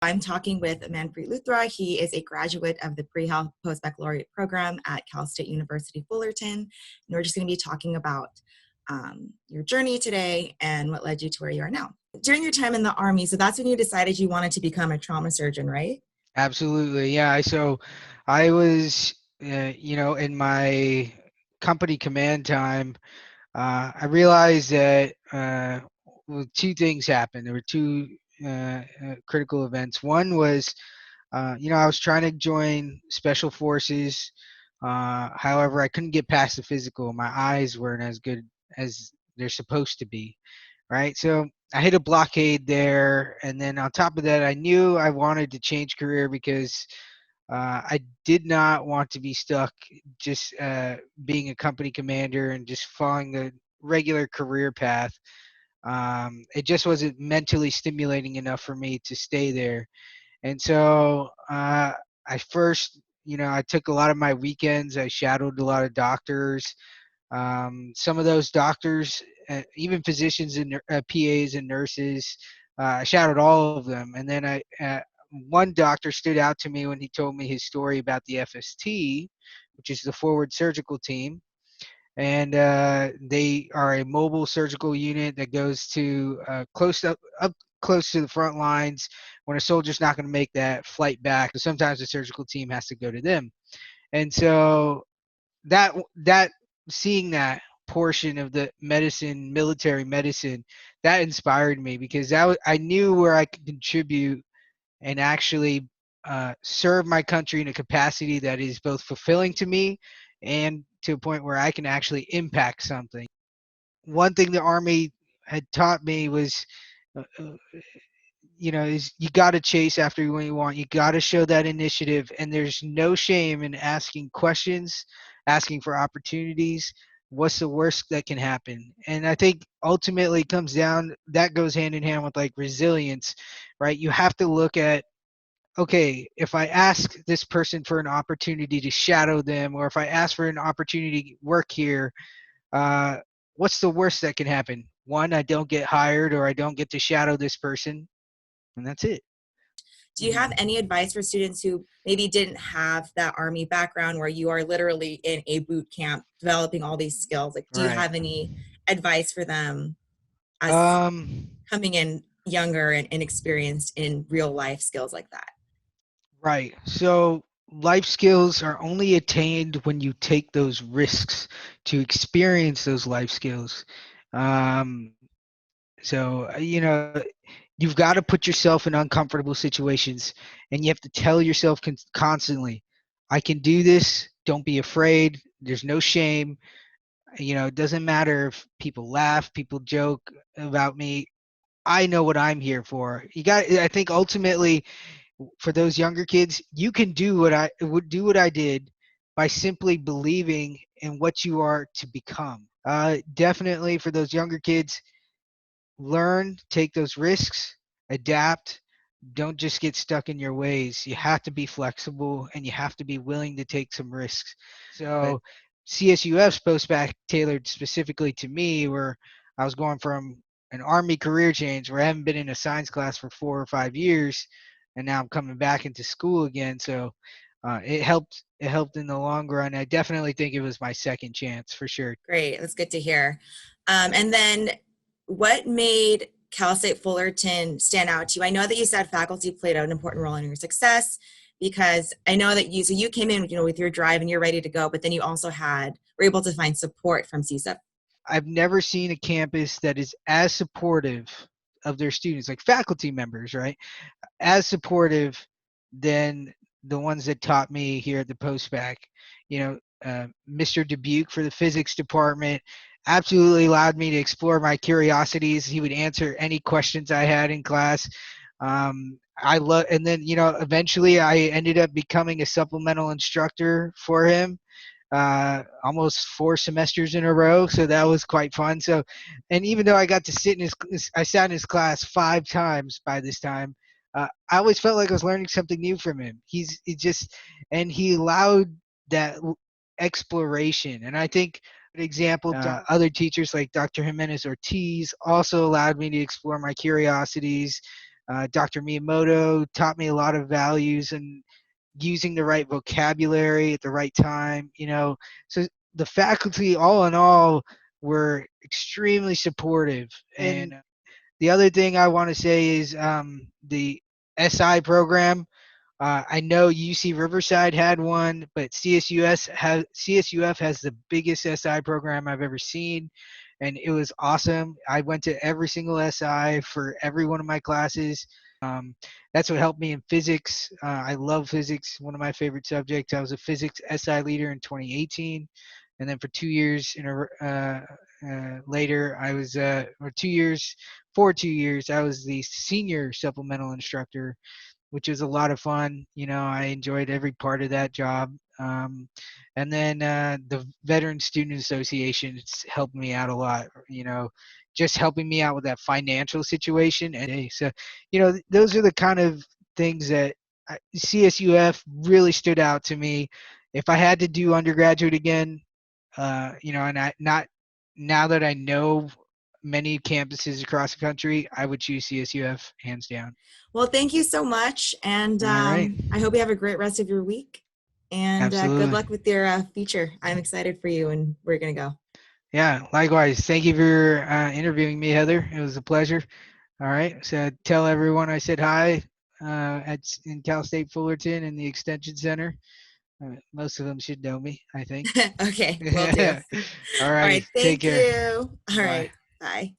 I'm talking with Manpreet Luthra. He is a graduate of the Pre-Health Post-baccalaureate program at Cal State University Fullerton. And we're just going to be talking about your journey today and what led you to where you are now. During your time in the Army, so that's when you decided you wanted to become a trauma surgeon, right? Absolutely, yeah. So I was, in my company command time, I realized that two things happened. There were two critical events. One was, I was trying to join special forces. However, I couldn't get past the physical. My eyes weren't as good as they're supposed to be, right? So I hit a blockade there. And then on top of that, I knew I wanted to change career because I did not want to be stuck just being a company commander and just following the regular career path. It just wasn't mentally stimulating enough for me to stay there. And so I first, I took a lot of my weekends. I shadowed a lot of doctors. Some of those doctors, even physicians and PAs and nurses, I shadowed all of them. And then one doctor stood out to me when he told me his story about the FST, which is the forward surgical team. And they are a mobile surgical unit that goes to up close to the front lines when a soldier's not going to make that flight back. So sometimes the surgical team has to go to them. And so that seeing that portion of the medicine, military medicine, that inspired me because I knew where I could contribute and actually serve my country in a capacity that is both fulfilling to me and to a point where I can actually impact something. One thing the Army had taught me was, uh, uh, is you got to chase after what you want. You got to show that initiative, and there's no shame in asking questions, asking for opportunities. What's the worst that can happen? And I think ultimately it comes down that goes hand in hand with like resilience, right? You have to look at, okay, if I ask this person for an opportunity to shadow them, or if I ask for an opportunity to work here, uh, what's the worst that can happen? One, I don't get hired, or I don't get to shadow this person, and that's it. Do you have any advice for students who maybe didn't have that Army background where you are literally in a boot camp developing all these skills? Like, do you Right. have any advice for them as Um, coming in younger and inexperienced in real life skills like that? right. So life skills are only attained when you take those risks to experience those life skills. Um, you've got to put yourself in uncomfortable situations, and you have to tell yourself constantly, I can do this. Don't be afraid. There's no shame. It doesn't matter if people laugh, people joke about me. I know what I'm here for. I think ultimately for those younger kids, you can do what I would do what I did by simply believing in what you are to become. Definitely for those younger kids, learn, take those risks, adapt. Don't just get stuck in your ways. You have to be flexible and you have to be willing to take some risks. So CSUF's post-bac tailored specifically to me, where I was going from an Army career change where I haven't been in a science class for 4 or 5 years, and now I'm coming back into school again. So it helped. It helped in the long run. I definitely think it was my second chance for sure. Great, that's good to hear. And then what made Cal State Fullerton stand out to you? I know that you said faculty played an important role in your success because I know that you came in, with your drive and you're ready to go, but then you also were able to find support from CSUF. I've never seen a campus that is as supportive of their students, like faculty members, right? As supportive than the ones that taught me here at the postbac. Mr. Dubuque for the physics department absolutely allowed me to explore my curiosities. He would answer any questions I had in class. And then eventually I ended up becoming a supplemental instructor for him, almost 4 semesters in a row. So that was quite fun. So, and even though I got to I sat in his class 5 times by this time. I always felt like I was learning something new from him. And he allowed that exploration. And I think an example, other teachers like Dr. Jimenez Ortiz also allowed me to explore my curiosities. Dr. Miyamoto taught me a lot of values and using the right vocabulary at the right time, So the faculty, all in all, were extremely supportive. And the other thing I want to say is the SI program. I know UC Riverside had one, but CSUF has the biggest SI program I've ever seen, and it was awesome. I went to every single SI for every one of my classes. Um, that's what helped me in physics. I love physics, one of my favorite subjects. I was a physics SI leader in 2018, and then for 2 years later, I was or 2 years for 2 years, I was the senior supplemental instructor, which was a lot of fun. I enjoyed every part of that job. And then the Veteran Student Association, it's helped me out a lot, just helping me out with that financial situation. And so, those are the kind of things that CSUF really stood out to me. If I had to do undergraduate again, and I not now that I know many campuses across the country, I would choose CSUF hands down. Well, thank you so much. And All right. I hope you have a great rest of your week. And good Absolutely. luck with your feature. I'm excited for you, and we're going to go. Yeah, likewise. Thank you for interviewing me, Heather. It was a pleasure. All right. So tell everyone I said hi in Cal State Fullerton in the Extension Center. Most of them should know me, I think. Okay, will do. All All righty. right, Take thank care. you. All Bye. right, bye.